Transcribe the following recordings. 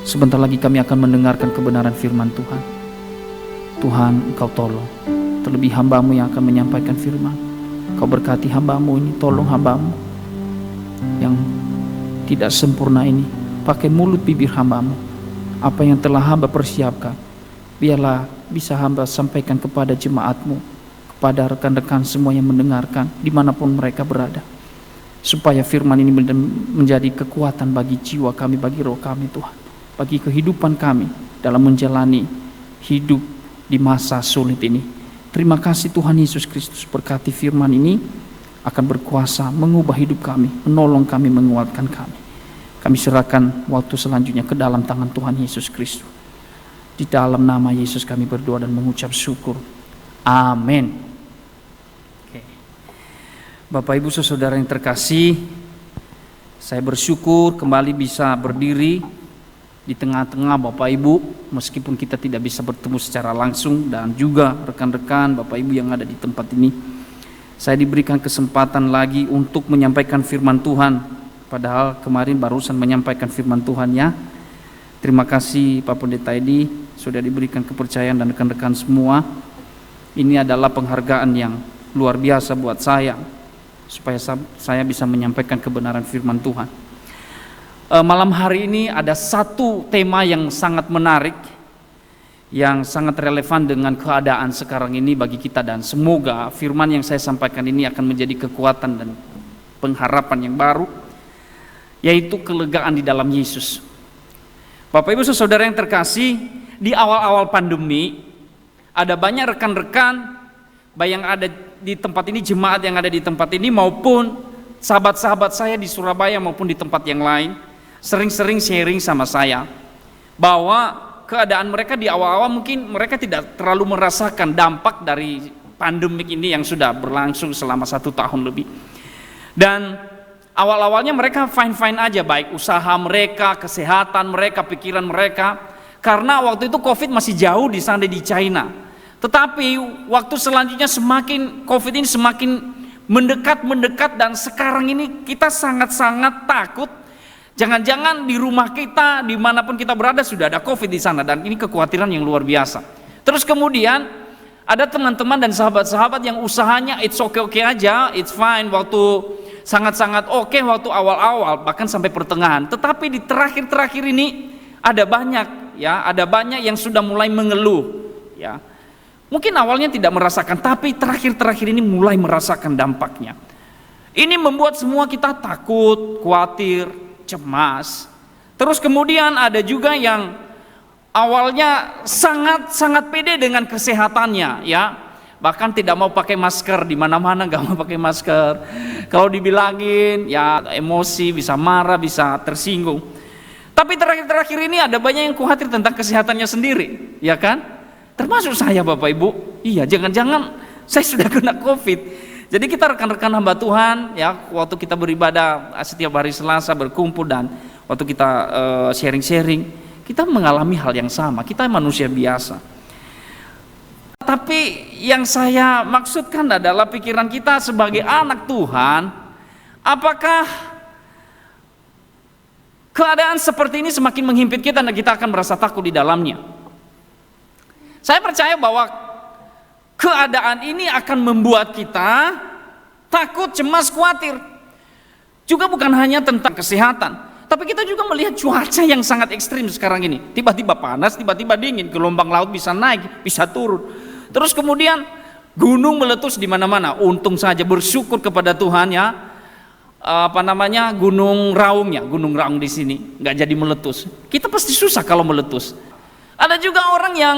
Sebentar lagi kami akan mendengarkan kebenaran firman Tuhan. Tuhan, Engkau tolong. Terlebih hamba-Mu yang akan menyampaikan firman. Kau berkati hamba-Mu ini, tolong hamba-Mu yang tidak sempurna ini. Pakai mulut bibir hamba-Mu. Apa yang telah hamba persiapkan, biarlah bisa hamba sampaikan kepada jemaat-Mu, kepada rekan-rekan semua yang mendengarkan, dimanapun mereka berada. Supaya firman ini menjadi kekuatan bagi jiwa kami, bagi roh kami Tuhan, bagi kehidupan kami dalam menjalani hidup di masa sulit ini. Terima kasih Tuhan Yesus Kristus, berkati firman ini akan berkuasa mengubah hidup kami, menolong kami, menguatkan kami. Kami serahkan waktu selanjutnya ke dalam tangan Tuhan Yesus Kristus. Di dalam nama Yesus kami berdoa dan mengucap syukur. Amin. Bapak Ibu saudara yang terkasih, saya bersyukur kembali bisa berdiri di tengah-tengah Bapak Ibu, meskipun kita tidak bisa bertemu secara langsung, dan juga rekan-rekan Bapak Ibu yang ada di tempat ini. Saya diberikan kesempatan lagi untuk menyampaikan firman Tuhan, padahal kemarin barusan menyampaikan firman Tuhan ya. Terima kasih Pak Pendeta Edi sudah diberikan kepercayaan dan rekan-rekan semua. Ini adalah penghargaan yang luar biasa buat saya, supaya saya bisa menyampaikan kebenaran firman Tuhan. Malam hari ini ada satu tema yang sangat menarik, yang sangat relevan dengan keadaan sekarang ini bagi kita, dan semoga firman yang saya sampaikan ini akan menjadi kekuatan dan pengharapan yang baru, yaitu kelegaan di dalam Yesus. Bapak Ibu saudara yang terkasih, di awal-awal pandemi ada banyak rekan-rekan yang ada di tempat ini, jemaat yang ada di tempat ini, maupun sahabat-sahabat saya di Surabaya maupun di tempat yang lain, sering-sering sharing sama saya bahwa keadaan mereka di awal-awal mungkin mereka tidak terlalu merasakan dampak dari pandemik ini yang sudah berlangsung selama 1 tahun lebih. Dan awal-awalnya mereka fine-fine aja, baik usaha mereka, kesehatan mereka, pikiran mereka, karena waktu itu COVID masih jauh di sana di China. Tetapi waktu selanjutnya semakin COVID ini semakin mendekat, dan sekarang ini kita sangat-sangat takut. Jangan-jangan di rumah kita, dimanapun kita berada sudah ada COVID di sana, dan ini kekhawatiran yang luar biasa. Terus kemudian ada teman-teman dan sahabat-sahabat yang usahanya it's okay aja, it's fine, waktu sangat-sangat oke waktu awal-awal, bahkan sampai pertengahan. Tetapi di terakhir-terakhir ini ada banyak yang sudah mulai mengeluh ya. Mungkin awalnya tidak merasakan, tapi terakhir-terakhir ini mulai merasakan dampaknya. Ini membuat semua kita takut, khawatir, cemas. Terus kemudian ada juga yang awalnya sangat-sangat pede dengan kesehatannya ya. Bahkan tidak mau pakai masker, di mana-mana nggak mau pakai masker. Kalau dibilangin ya emosi, bisa marah, bisa tersinggung. Tapi terakhir-terakhir ini ada banyak yang khawatir tentang kesehatannya sendiri, ya kan? Termasuk saya Bapak Ibu. Iya, jangan-jangan saya sudah kena COVID. Jadi kita rekan-rekan hamba Tuhan ya, waktu kita beribadah setiap hari Selasa berkumpul, dan waktu kita sharing-sharing, kita mengalami hal yang sama. Kita manusia biasa. Tapi yang saya maksudkan adalah pikiran kita sebagai anak Tuhan, apakah keadaan seperti ini semakin menghimpit kita dan kita akan merasa takut di dalamnya? Saya percaya bahwa keadaan ini akan membuat kita takut, cemas, khawatir. Juga bukan hanya tentang kesehatan, tapi kita juga melihat cuaca yang sangat ekstrim sekarang ini. Tiba-tiba panas, tiba-tiba dingin, gelombang laut bisa naik, bisa turun. Terus kemudian gunung meletus di mana-mana. Untung saja, bersyukur kepada Tuhan ya. Gunung Raung di sini nggak jadi meletus. Kita pasti susah kalau meletus. Ada juga orang yang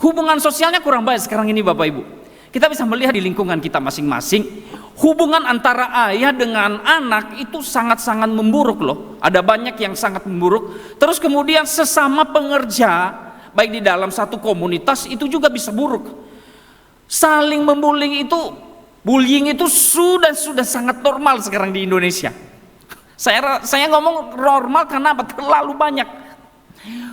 hubungan sosialnya kurang baik sekarang ini Bapak Ibu. Kita bisa melihat di lingkungan kita masing-masing, hubungan antara ayah dengan anak itu sangat-sangat memburuk loh. Ada banyak yang sangat memburuk. Terus kemudian sesama pengerja, baik di dalam satu komunitas itu juga bisa buruk. Saling membullying itu sudah sangat normal sekarang di Indonesia. Saya ngomong normal karena apa? Terlalu banyak.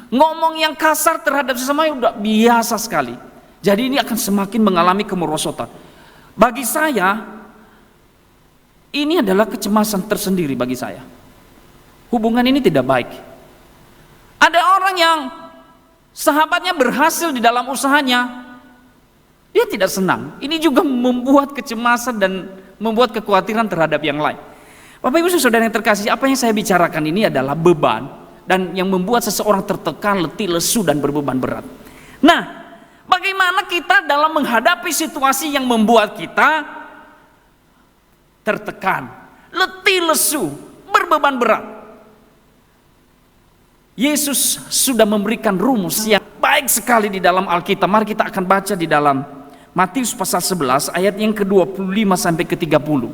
Ngomong yang kasar terhadap sesama udah biasa sekali. Jadi ini akan semakin mengalami kemerosotan. Bagi saya, ini adalah kecemasan tersendiri bagi saya. Hubungan ini tidak baik. Ada orang yang sahabatnya berhasil di dalam usahanya, dia tidak senang. Ini juga membuat kecemasan dan membuat kekhawatiran terhadap yang lain. Bapak Ibu Saudara yang terkasih, apa yang saya bicarakan ini adalah beban dan yang membuat seseorang tertekan, letih, lesu dan berbeban berat. Nah, bagaimana kita dalam menghadapi situasi yang membuat kita tertekan, letih, lesu, berbeban berat? Yesus sudah memberikan rumus yang baik sekali di dalam Alkitab. Mari kita akan baca di dalam Matius pasal 11 ayat yang ke-25 sampai ke-30.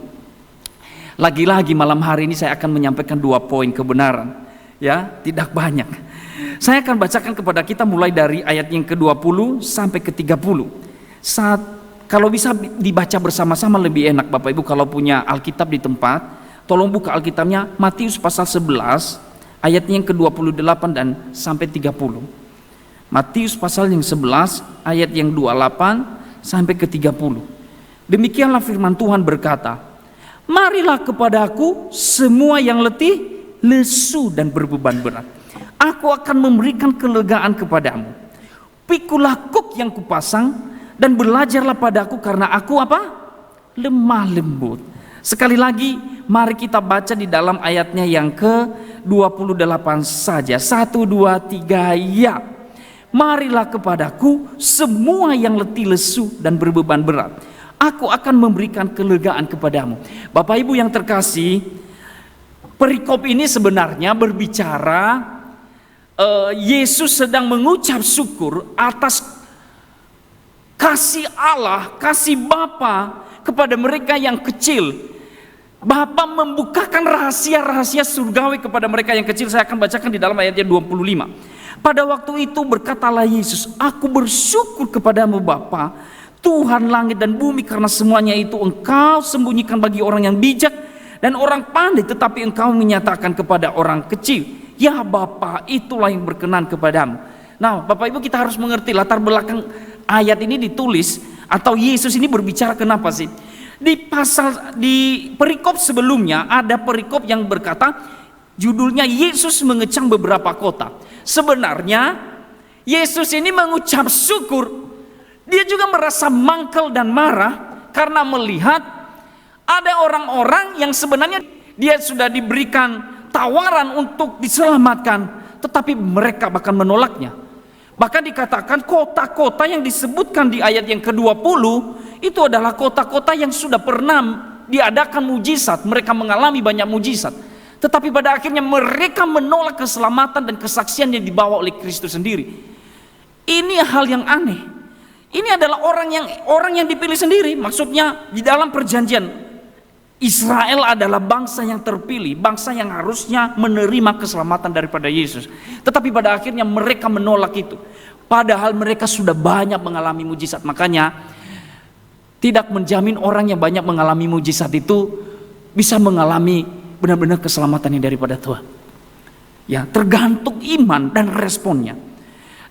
Lagi-lagi malam hari ini saya akan menyampaikan 2 poin kebenaran, ya, tidak banyak. Saya akan bacakan kepada kita mulai dari ayat yang ke-20 sampai ke-30. Kalau bisa dibaca bersama-sama lebih enak Bapak Ibu. Kalau punya Alkitab di tempat, tolong buka Alkitabnya Matius pasal 11 ayat yang ke-28 dan sampai 30. Matius pasal yang 11 ayat yang 28 sampai ke-30. Demikianlah firman Tuhan berkata, marilah kepadaku semua yang letih, lesu dan berbeban berat. Aku akan memberikan kelegaan kepadamu. Pikulah kuk yang kupasang dan belajarlah padaku karena aku apa? Lemah lembut. Sekali lagi, mari kita baca di dalam ayatnya yang ke-28 saja. 1, 2, 3, ya. Marilah kepadaku semua yang letih lesu dan berbeban berat. Aku akan memberikan kelegaan kepadamu. Bapak Ibu yang terkasih, perikop ini sebenarnya berbicara Yesus sedang mengucap syukur atas kasih Allah, kasih Bapa kepada mereka yang kecil. Bapa membukakan rahasia-rahasia surgawi kepada mereka yang kecil. Saya akan bacakan di dalam ayatnya 25. Pada waktu itu berkatalah Yesus, aku bersyukur kepadamu Bapa, Tuhan langit dan bumi, karena semuanya itu engkau sembunyikan bagi orang yang bijak dan orang pandai, tetapi engkau menyatakan kepada orang kecil. Ya Bapa, itulah yang berkenan kepadamu. Nah Bapak Ibu, kita harus mengerti latar belakang ayat ini ditulis, atau Yesus ini berbicara kenapa sih? Di perikop sebelumnya ada perikop yang berkata, judulnya Yesus mengecam beberapa kota. Sebenarnya Yesus ini mengucap syukur. Dia juga merasa mangkel dan marah karena melihat ada orang-orang yang sebenarnya dia sudah diberikan tawaran untuk diselamatkan, tetapi mereka bahkan menolaknya. Bahkan dikatakan kota-kota yang disebutkan di ayat yang ke-20 itu adalah kota-kota yang sudah pernah diadakan mujizat. Mereka mengalami banyak mujizat, tetapi pada akhirnya mereka menolak keselamatan dan kesaksian yang dibawa oleh Kristus sendiri. Ini hal yang aneh. Ini adalah orang yang dipilih sendiri. Maksudnya di dalam perjanjian, Israel adalah bangsa yang terpilih, bangsa yang harusnya menerima keselamatan daripada Yesus. Tetapi pada akhirnya mereka menolak itu. Padahal mereka sudah banyak mengalami mujizat. Makanya tidak menjamin orang yang banyak mengalami mujizat itu bisa mengalami benar-benar keselamatan yang daripada Tuhan. Ya, tergantung iman dan responnya.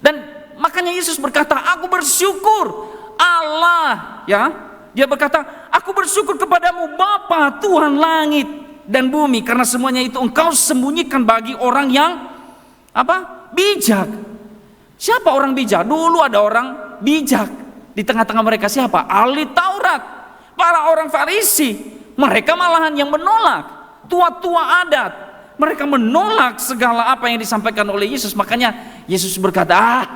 Dan makanya Yesus berkata, aku bersyukur Allah, ya. Dia berkata, aku bersyukur kepadamu Bapa, Tuhan langit dan bumi, karena semuanya itu engkau sembunyikan bagi orang yang apa? Bijak. Siapa orang bijak? Dulu ada orang bijak di tengah-tengah mereka. Siapa? Ahli Taurat, para orang Farisi. Mereka malahan yang menolak. Tua-tua adat, mereka menolak segala apa yang disampaikan oleh Yesus. Makanya Yesus berkata,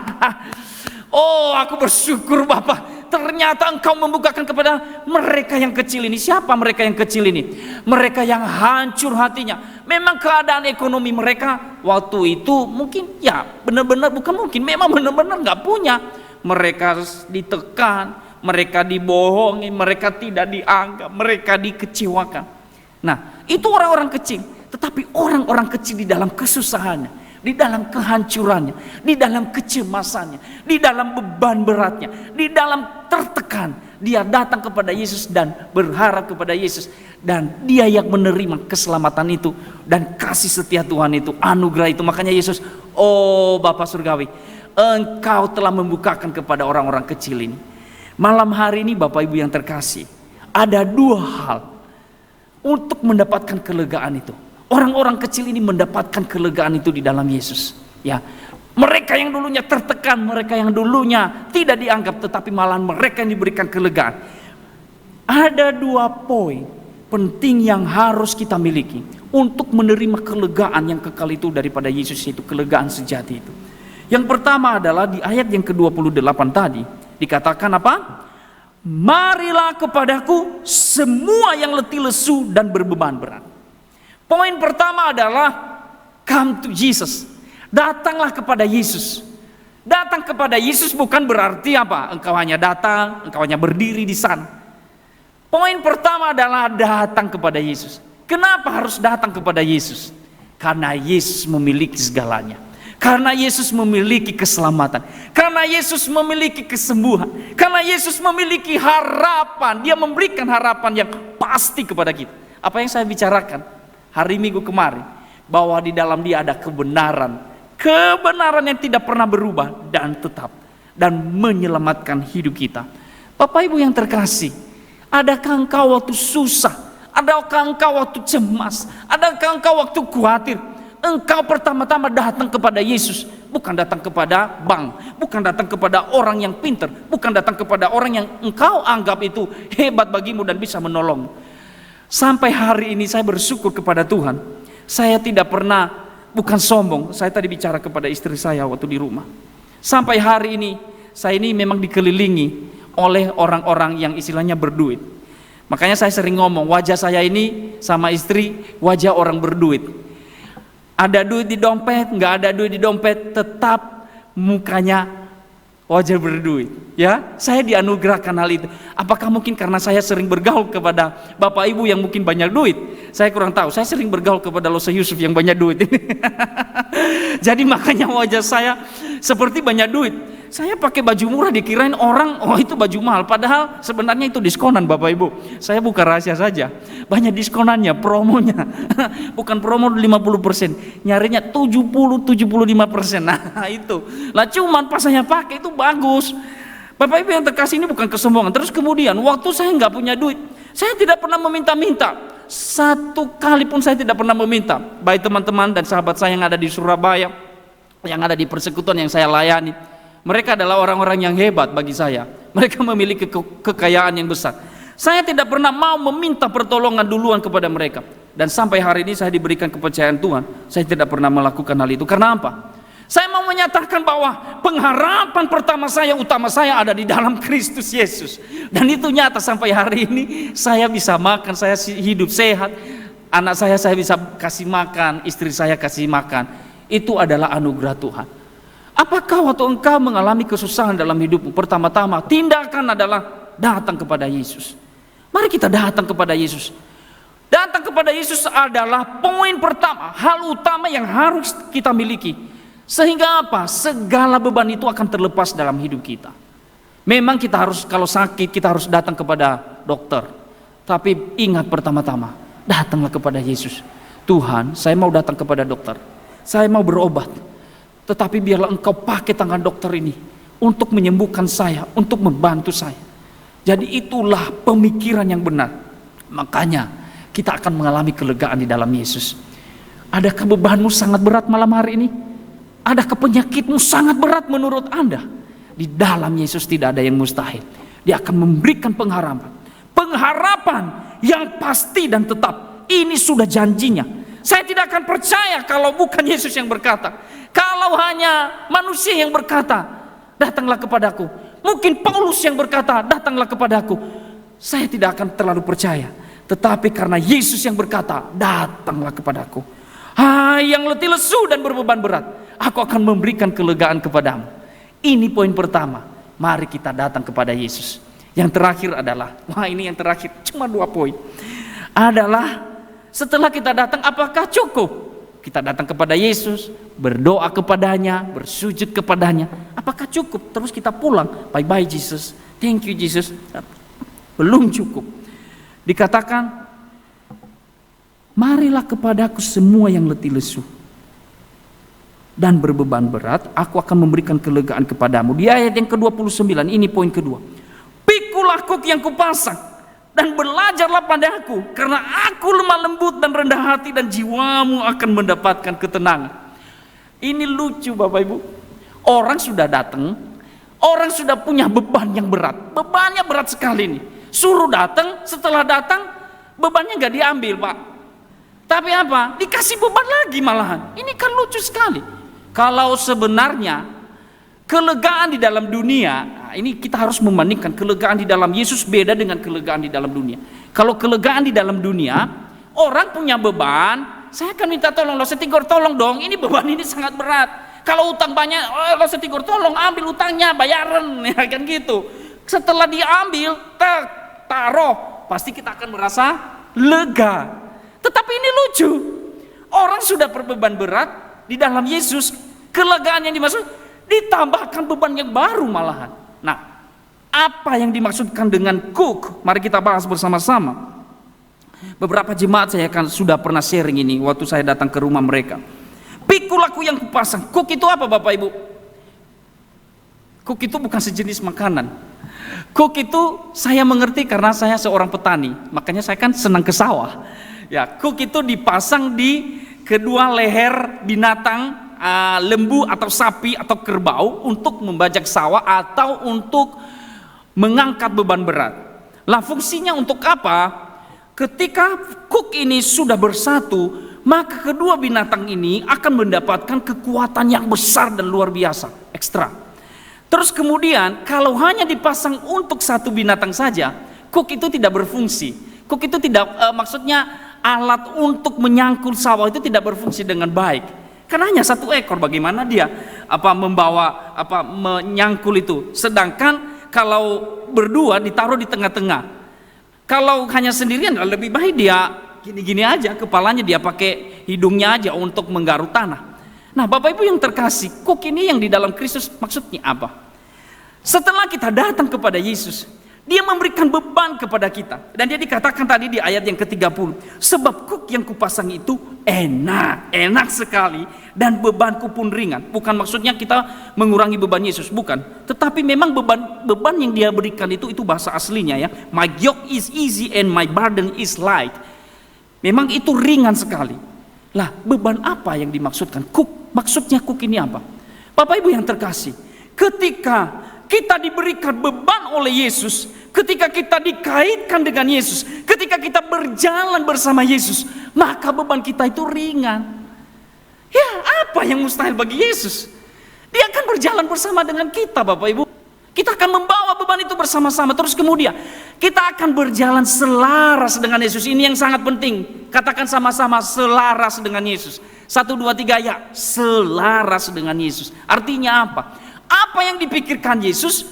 oh aku bersyukur Bapa, ternyata engkau membukakan kepada mereka yang kecil ini. Siapa mereka yang kecil ini? Mereka yang hancur hatinya. Memang keadaan ekonomi mereka waktu itu mungkin ya benar-benar, bukan mungkin, memang benar-benar gak punya. Mereka ditekan, mereka dibohongi, mereka tidak dianggap, mereka dikecewakan. Nah itu orang-orang kecil. Tetapi orang-orang kecil di dalam kesusahannya, di dalam kehancurannya, di dalam kecemasannya, di dalam beban beratnya, di dalam tertekan, dia datang kepada Yesus dan berharap kepada Yesus, dan dia yang menerima keselamatan itu dan kasih setia Tuhan itu, anugerah itu. Makanya Yesus, oh Bapa Surgawi, engkau telah membukakan kepada orang-orang kecil ini. Malam hari ini Bapak Ibu yang terkasih, ada dua hal untuk mendapatkan kelegaan itu. Orang-orang kecil ini mendapatkan kelegaan itu di dalam Yesus. Ya, mereka yang dulunya tertekan, mereka yang dulunya tidak dianggap, tetapi malahan mereka yang diberikan kelegaan. Ada 2 poin penting yang harus kita miliki untuk menerima kelegaan yang kekal itu daripada Yesus, yaitu kelegaan sejati itu. Yang pertama adalah di ayat yang ke-28 tadi dikatakan apa? Marilah kepadaku semua yang letih lesu dan berbeban berat. Poin pertama adalah come to Jesus. Datanglah kepada Yesus. Datang kepada Yesus bukan berarti apa? Engkau hanya datang, engkau hanya berdiri di sana. Poin pertama adalah datang kepada Yesus. Kenapa harus datang kepada Yesus? Karena Yesus memiliki segalanya. Karena Yesus memiliki keselamatan. Karena Yesus memiliki kesembuhan. Karena Yesus memiliki harapan. Dia memberikan harapan yang pasti kepada kita. Apa yang saya bicarakan hari Minggu kemarin, bahwa di dalam Dia ada kebenaran. Kebenaran yang tidak pernah berubah dan tetap, dan menyelamatkan hidup kita. Bapak Ibu yang terkasih, adakah engkau waktu susah? Adakah engkau waktu cemas? Adakah engkau waktu khawatir? Engkau pertama-tama datang kepada Yesus, bukan datang kepada bank, bukan datang kepada orang yang pintar, bukan datang kepada orang yang engkau anggap itu hebat bagimu dan bisa menolong. Sampai hari ini saya bersyukur kepada Tuhan. Saya tidak pernah, bukan sombong, saya tadi bicara kepada istri saya waktu di rumah. Sampai hari ini, saya ini memang dikelilingi oleh orang-orang yang istilahnya berduit. Makanya saya sering ngomong, wajah saya ini sama istri wajah orang berduit. Ada duit di dompet, nggak ada duit di dompet, tetap mukanya wajah berduit. Ya, saya dianugerahkan hal itu. Apakah mungkin karena saya sering bergaul kepada bapak ibu yang mungkin banyak duit? Saya kurang tahu. Saya sering bergaul kepada Losa Yusuf yang banyak duit. Jadi makanya wajah saya seperti banyak duit. Saya pakai baju murah dikirain orang, oh itu baju mahal. Padahal sebenarnya itu diskonan Bapak Ibu. Saya buka rahasia saja. Banyak diskonannya, promonya. Bukan promo 50%, nyarinya 70-75%. Nah itu. Lah cuman pas saya pakai itu bagus. Bapak Ibu yang terkasih, ini bukan kesombongan. Terus kemudian waktu saya nggak punya duit, saya tidak pernah meminta-minta. Satu kali pun saya tidak pernah meminta. Baik teman-teman dan sahabat saya yang ada di Surabaya, yang ada di persekutuan yang saya layani, mereka adalah orang-orang yang hebat bagi saya. Mereka memiliki kekayaan yang besar. Saya tidak pernah mau meminta pertolongan duluan kepada mereka. Dan sampai hari ini saya diberikan kepercayaan Tuhan, saya tidak pernah melakukan hal itu. Karena apa? Saya mau menyatakan bahwa pengharapan pertama saya, utama saya ada di dalam Kristus Yesus. Dan itu nyata sampai hari ini. Saya bisa makan, saya hidup sehat. Anak saya bisa kasih makan, istri saya kasih makan. Itu adalah anugerah Tuhan. Apakah waktu engkau mengalami kesusahan dalam hidupmu, pertama-tama tindakan adalah datang kepada Yesus. Mari kita datang kepada Yesus. Datang kepada Yesus adalah poin pertama, hal utama yang harus kita miliki. Sehingga apa? Segala beban itu akan terlepas dalam hidup kita. Memang kita harus, kalau sakit kita harus datang kepada dokter. Tapi ingat pertama-tama, datanglah kepada Yesus. Tuhan, saya mau datang kepada dokter. Saya mau berobat. Tetapi biarlah engkau pakai tangan dokter ini untuk menyembuhkan saya, untuk membantu saya. Jadi itulah pemikiran yang benar. Makanya kita akan mengalami kelegaan di dalam Yesus. Adakah bebanmu sangat berat malam hari ini? Adakah penyakitmu sangat berat menurut Anda? Di dalam Yesus tidak ada yang mustahil. Dia akan memberikan pengharapan. Pengharapan yang pasti dan tetap. Ini sudah janjinya. Saya tidak akan percaya kalau bukan Yesus yang berkata. Kalau hanya manusia yang berkata, datanglah kepadaku. Mungkin Paulus yang berkata, datanglah kepadaku. Saya tidak akan terlalu percaya. Tetapi karena Yesus yang berkata, datanglah kepadaku. Hai yang letih lesu dan berbeban berat, aku akan memberikan kelegaan kepadamu. Ini poin pertama. Mari kita datang kepada Yesus. Yang terakhir adalah, ini yang terakhir, cuma 2 poin. Adalah setelah kita datang, apakah cukup? Kita datang kepada Yesus, berdoa kepadanya, bersujud kepadanya. Apakah cukup? Terus kita pulang, bye-bye Jesus, thank you Jesus. Belum cukup. Dikatakan, marilah kepadaku semua yang letih lesu dan berbeban berat, aku akan memberikan kelegaan kepadamu. Di ayat yang ke-29, ini poin kedua. Pikulah kuk yang kupasang dan belajarlah padaku, karena aku lemah lembut dan rendah hati, dan jiwamu akan mendapatkan ketenangan. Ini lucu Bapak Ibu. Orang sudah datang, orang sudah punya beban yang berat. Bebannya berat sekali nih. Suruh datang, setelah datang bebannya nggak diambil Pak. Tapi apa? Dikasih beban lagi malahan. Ini kan lucu sekali. Kalau sebenarnya kelegaan di dalam dunia, nah ini kita harus membandingkan kelegaan di dalam Yesus beda dengan kelegaan di dalam dunia. Kalau kelegaan di dalam dunia, orang punya beban, saya akan minta tolong, Lo Setigor tolong dong, ini beban ini sangat berat. Kalau utang banyak, Lo Setigor tolong ambil utangnya, bayaran, ya kan gitu. Setelah diambil, taruh, pasti kita akan merasa lega. Tetapi ini lucu, orang sudah berbeban berat di dalam Yesus, kelegaan yang dimaksud ditambahkan beban yang baru malahan. Nah, apa yang dimaksudkan dengan cook? Mari kita bahas bersama-sama. Beberapa jemaat saya kan sudah pernah sharing ini waktu saya datang ke rumah mereka. Pikul aku yang kupasang. Cook itu apa Bapak Ibu? Cook itu bukan sejenis makanan. Cook itu saya mengerti karena saya seorang petani, makanya saya kan senang ke sawah. Ya, cook itu dipasang di kedua leher binatang, lembu atau sapi atau kerbau untuk membajak sawah atau untuk mengangkat beban berat. Lah fungsinya untuk apa? Ketika cook ini sudah bersatu, maka kedua binatang ini akan mendapatkan kekuatan yang besar dan luar biasa, ekstra. Terus kemudian kalau hanya dipasang untuk satu binatang saja, cook itu tidak berfungsi. Cook itu tidak, maksudnya alat untuk menyangkul sawah itu tidak berfungsi dengan baik. Karena hanya satu ekor, bagaimana dia menyangkul itu. Sedangkan kalau berdua ditaruh di tengah-tengah. Kalau hanya sendirian lebih baik dia gini-gini aja, kepalanya dia pakai hidungnya aja untuk menggaruk tanah. Nah Bapak Ibu yang terkasih, cook ini yang di dalam Kristus maksudnya apa? Setelah kita datang kepada Yesus, Dia memberikan beban kepada kita. Dan dia dikatakan tadi di ayat yang ke-30, sebab cook yang kupasang itu enak sekali dan bebanku pun ringan. Bukan maksudnya kita mengurangi beban Yesus, bukan. Tetapi memang beban yang dia berikan itu bahasa aslinya ya. My yoke is easy and my burden is light. Memang itu ringan sekali. Lah, beban apa yang dimaksudkan? Cook, maksudnya cook ini apa? Bapak Ibu yang terkasih, ketika kita diberikan beban oleh Yesus, ketika kita dikaitkan dengan Yesus, ketika kita berjalan bersama Yesus, maka beban kita itu ringan. Ya, apa yang mustahil bagi Yesus? Dia akan berjalan bersama dengan kita, Bapak Ibu. Kita akan membawa beban itu bersama-sama. Terus kemudian kita akan berjalan selaras dengan Yesus. Ini yang sangat penting. Katakan sama-sama, selaras dengan Yesus. 1, 2, 3 ya, selaras dengan Yesus. Artinya apa? Apa yang dipikirkan Yesus,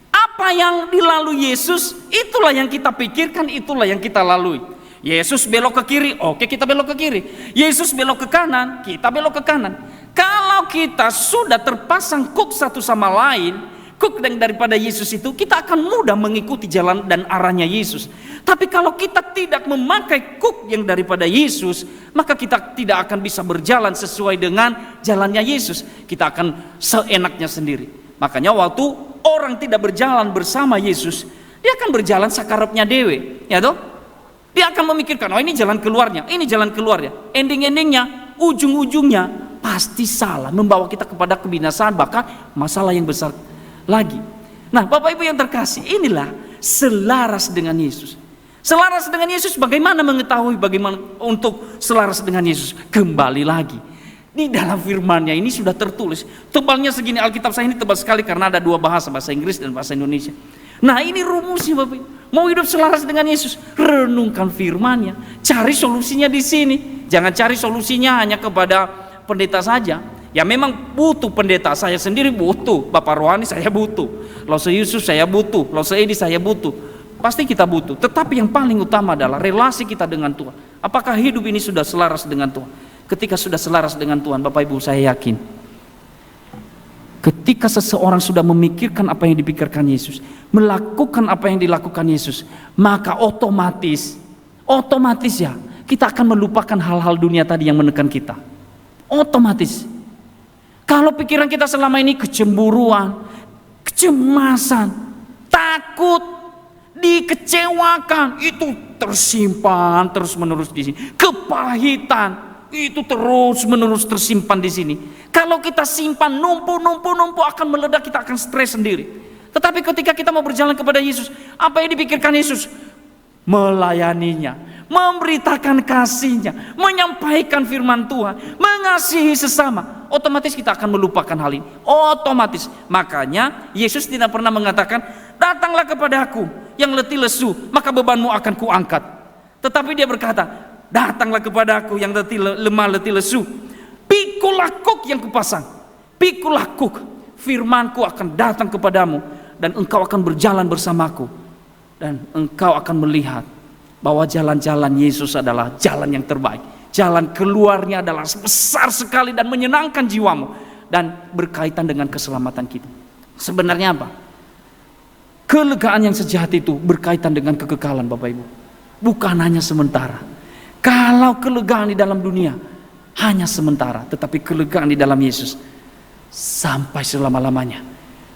apa yang dilalui Yesus, itulah yang kita pikirkan, itulah yang kita lalui. Yesus belok ke kiri, oke kita belok ke kiri. Yesus belok ke kanan, kita belok ke kanan. Kalau kita sudah terpasang cook satu sama lain, cook daripada Yesus itu, kita akan mudah mengikuti jalan dan arahnya Yesus. Tapi kalau kita tidak memakai cook yang daripada Yesus, maka kita tidak akan bisa berjalan sesuai dengan jalannya Yesus. Kita akan seenaknya sendiri. Makanya waktu orang tidak berjalan bersama Yesus, dia akan berjalan sakarepnya dewe, ya toh? Dia akan memikirkan, oh ini jalan keluarnya, ini jalan keluarnya. Ending-endingnya, ujung-ujungnya pasti salah, membawa kita kepada kebinasaan, bahkan masalah yang besar lagi. Nah, Bapak Ibu yang terkasih, inilah selaras dengan Yesus. Selaras dengan Yesus, bagaimana mengetahui bagaimana untuk selaras dengan Yesus? Kembali lagi di dalam firman-Nya ini sudah tertulis. Tebalnya segini, Alkitab saya ini tebal sekali karena ada dua bahasa Inggris dan bahasa Indonesia. Nah, ini rumusnya Bapak Ibu. Mau hidup selaras dengan Yesus, renungkan firman-Nya, cari solusinya di sini. Jangan cari solusinya hanya kepada pendeta saja. Ya memang butuh pendeta, saya sendiri butuh, Bapak Rohani saya butuh, Lause Yusuf saya butuh, Lause Edi saya butuh. Pasti kita butuh, tetapi yang paling utama adalah relasi kita dengan Tuhan. Apakah hidup ini sudah selaras dengan Tuhan? Ketika sudah selaras dengan Tuhan, Bapak Ibu saya yakin, ketika seseorang sudah memikirkan apa yang dipikirkan Yesus, melakukan apa yang dilakukan Yesus, maka otomatis ya kita akan melupakan hal-hal dunia tadi yang menekan kita. Otomatis. Kalau pikiran kita selama ini kecemburuan, kecemasan, takut, dikecewakan, itu tersimpan terus menerus di sini. Kepahitan, itu terus menerus tersimpan di sini. Kalau kita simpan numpuk akan meledak, kita akan stres sendiri. Tetapi ketika kita mau berjalan kepada Yesus, apa yang dipikirkan Yesus? Melayaninya, memberitakan kasihnya, menyampaikan firman Tuhan, mengasihi sesama. Otomatis kita akan melupakan hal ini. Otomatis. Makanya Yesus tidak pernah mengatakan, datanglah kepada aku yang letih lesu, maka bebanmu akan kuangkat. Tetapi dia berkata, datanglah kepada aku yang lemah letih lesu, pikul lakuk yang kupasang, pikul lakuk, firmanku akan datang kepadamu, dan engkau akan berjalan bersamaku, dan engkau akan melihat bahwa jalan-jalan Yesus adalah jalan yang terbaik. Jalan keluarnya adalah besar sekali dan menyenangkan jiwamu, dan berkaitan dengan keselamatan kita. Sebenarnya apa? Kelegaan yang sejati itu berkaitan dengan kekekalan, Bapak Ibu. Bukan hanya sementara. Kalau kelegaan di dalam dunia hanya sementara, tetapi kelegaan di dalam Yesus sampai selama-lamanya.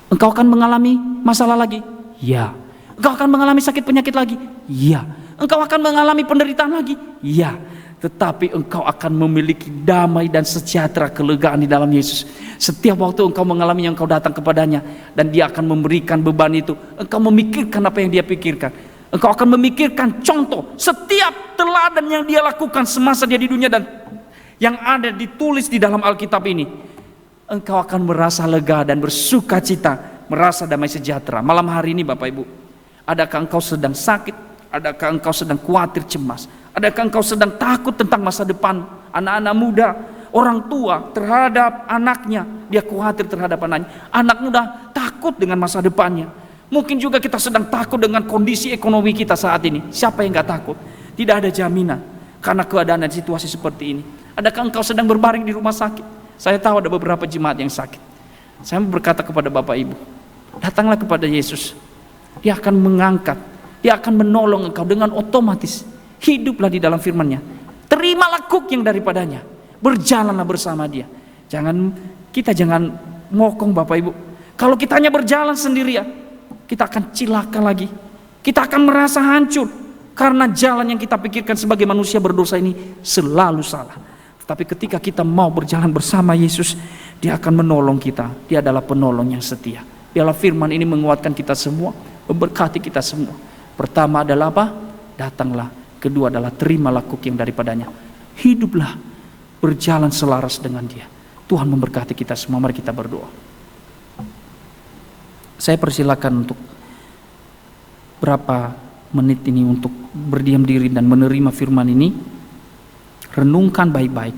Engkau akan mengalami masalah lagi? Ya. Engkau akan mengalami sakit penyakit lagi? Ya. Engkau akan mengalami penderitaan lagi? Ya. Tetapi engkau akan memiliki damai dan sejahtera, kelegaan di dalam Yesus. Setiap waktu engkau mengalami yang engkau datang kepadanya, dan dia akan memberikan beban itu. Engkau memikirkan apa yang dia pikirkan. Engkau akan memikirkan contoh setiap teladan yang dia lakukan semasa dia di dunia, dan yang ada ditulis di dalam Alkitab ini. Engkau akan merasa lega dan bersuka cita, merasa damai sejahtera. Malam hari ini Bapak Ibu, adakah engkau sedang sakit? Adakah engkau sedang khawatir cemas? Adakah engkau sedang takut tentang masa depan? Anak-anak muda, orang tua terhadap anaknya, dia khawatir terhadap anaknya. Anak muda takut dengan masa depannya. Mungkin juga kita sedang takut dengan kondisi ekonomi kita saat ini. Siapa yang gak takut? Tidak ada jaminan karena keadaan dan situasi seperti ini. Adakah engkau sedang berbaring di rumah sakit? Saya tahu ada beberapa jemaat yang sakit. Saya berkata kepada Bapak Ibu, datanglah kepada Yesus. Dia akan mengangkat, dia akan menolong engkau dengan otomatis. Hiduplah di dalam firman-Nya. Terimalah kuk yang daripadanya. Berjalanlah bersama dia. Kita jangan ngokong Bapak Ibu. Kalau kita hanya berjalan sendirian, kita akan cilaka lagi. Kita akan merasa hancur, karena jalan yang kita pikirkan sebagai manusia berdosa ini selalu salah. Tapi ketika kita mau berjalan bersama Yesus, dia akan menolong kita. Dia adalah penolong yang setia. Biarlah firman ini menguatkan kita semua, memberkati kita semua. Pertama adalah apa? Datanglah. Kedua adalah terimalah kuk yang daripadanya. Hiduplah berjalan selaras dengan dia. Tuhan memberkati kita semua. Mari kita berdoa. Saya persilakan untuk berapa menit ini untuk berdiam diri dan menerima firman ini. Renungkan baik-baik.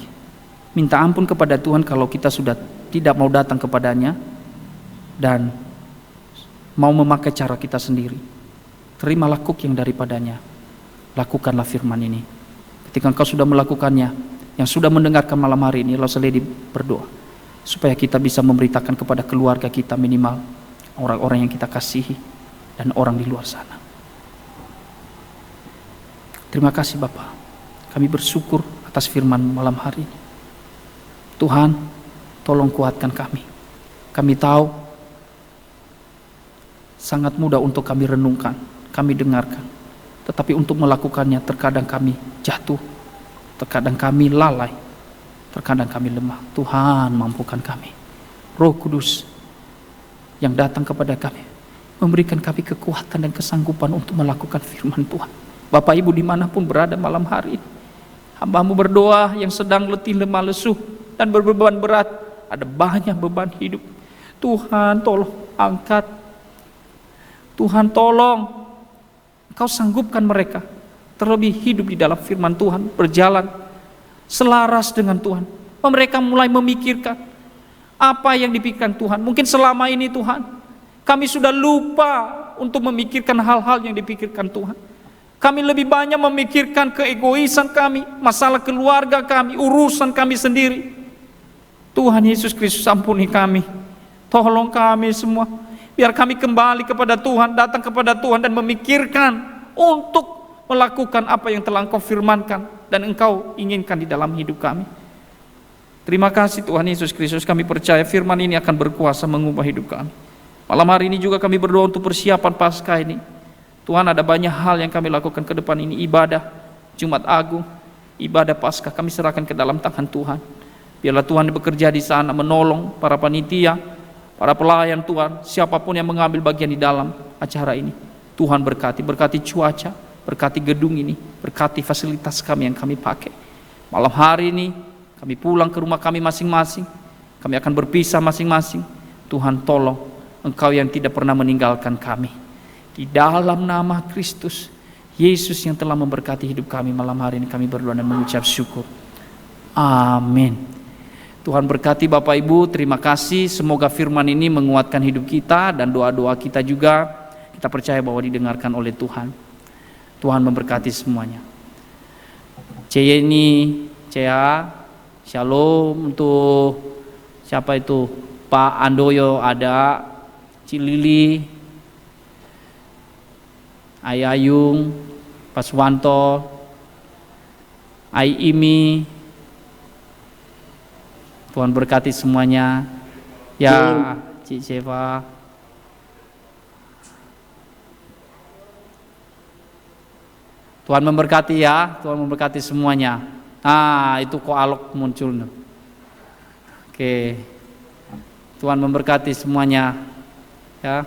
Minta ampun kepada Tuhan kalau kita sudah tidak mau datang kepadanya dan mau memakai cara kita sendiri. Terimalah kuk yang daripadanya. Lakukanlah firman ini. Ketika engkau sudah melakukannya, yang sudah mendengarkan malam hari ini, lalu seledi berdoa supaya kita bisa memberitakan kepada keluarga kita, minimal orang-orang yang kita kasihi dan orang di luar sana. Terima kasih Bapa. Kami bersyukur atas firman malam hari ini. Tuhan, tolong kuatkan kami. Kami tahu sangat mudah untuk kami renungkan, kami dengarkan. Tetapi untuk melakukannya terkadang kami jatuh, terkadang kami lalai, terkadang kami lemah. Tuhan, mampukan kami. Roh Kudus yang datang kepada kami, memberikan kami kekuatan dan kesanggupan untuk melakukan firman Tuhan. Bapak Ibu dimanapun berada malam hari ini, hamba-Mu berdoa yang sedang letih lemah lesu dan berbeban berat, ada banyak beban hidup. Tuhan tolong angkat, Tuhan tolong Engkau sanggupkan mereka terlebih hidup di dalam firman Tuhan, berjalan selaras dengan Tuhan. Mereka mulai memikirkan apa yang dipikirkan Tuhan. Mungkin selama ini Tuhan, kami sudah lupa untuk memikirkan hal-hal yang dipikirkan Tuhan. Kami lebih banyak memikirkan keegoisan kami, masalah keluarga kami, urusan kami sendiri. Tuhan Yesus Kristus, ampuni kami. Tolong kami semua. Biar kami kembali kepada Tuhan, datang kepada Tuhan dan memikirkan untuk melakukan apa yang telah Engkau firmankan dan Engkau inginkan di dalam hidup kami. Terima kasih Tuhan Yesus Kristus, kami percaya firman ini akan berkuasa mengubah hidup kami. Malam hari ini juga kami berdoa untuk persiapan Paskah ini. Tuhan, ada banyak hal yang kami lakukan ke depan ini, ibadah, Jumat Agung. ibadah Paskah kami serahkan ke dalam tangan Tuhan. Biarlah Tuhan bekerja di sana, menolong para panitia, para pelayan Tuhan, siapapun yang mengambil bagian di dalam acara ini. Tuhan berkati cuaca, berkati gedung ini, berkati fasilitas kami yang kami pakai. Malam hari ini kami pulang ke rumah kami masing-masing, kami akan berpisah masing-masing. Tuhan tolong Engkau yang tidak pernah meninggalkan kami. Di dalam nama Kristus Yesus yang telah memberkati hidup kami, malam hari ini kami berdoa dan mengucap syukur. Amin. Tuhan berkati Bapak Ibu, terima kasih. Semoga firman ini menguatkan hidup kita dan doa-doa kita juga. Kita percaya bahwa didengarkan oleh Tuhan. Tuhan memberkati semuanya. Ceyeni, Cea, Shalom untuk siapa itu? Pak Andoyo ada, Cilili, Ayayung, Pak Swanto, Ai Imi. Tuhan berkati semuanya. Ya, Cik Seva. Tuhan memberkati ya, Tuhan memberkati semuanya. Itu kok Alok muncul. Oke. Tuhan memberkati semuanya. Ya.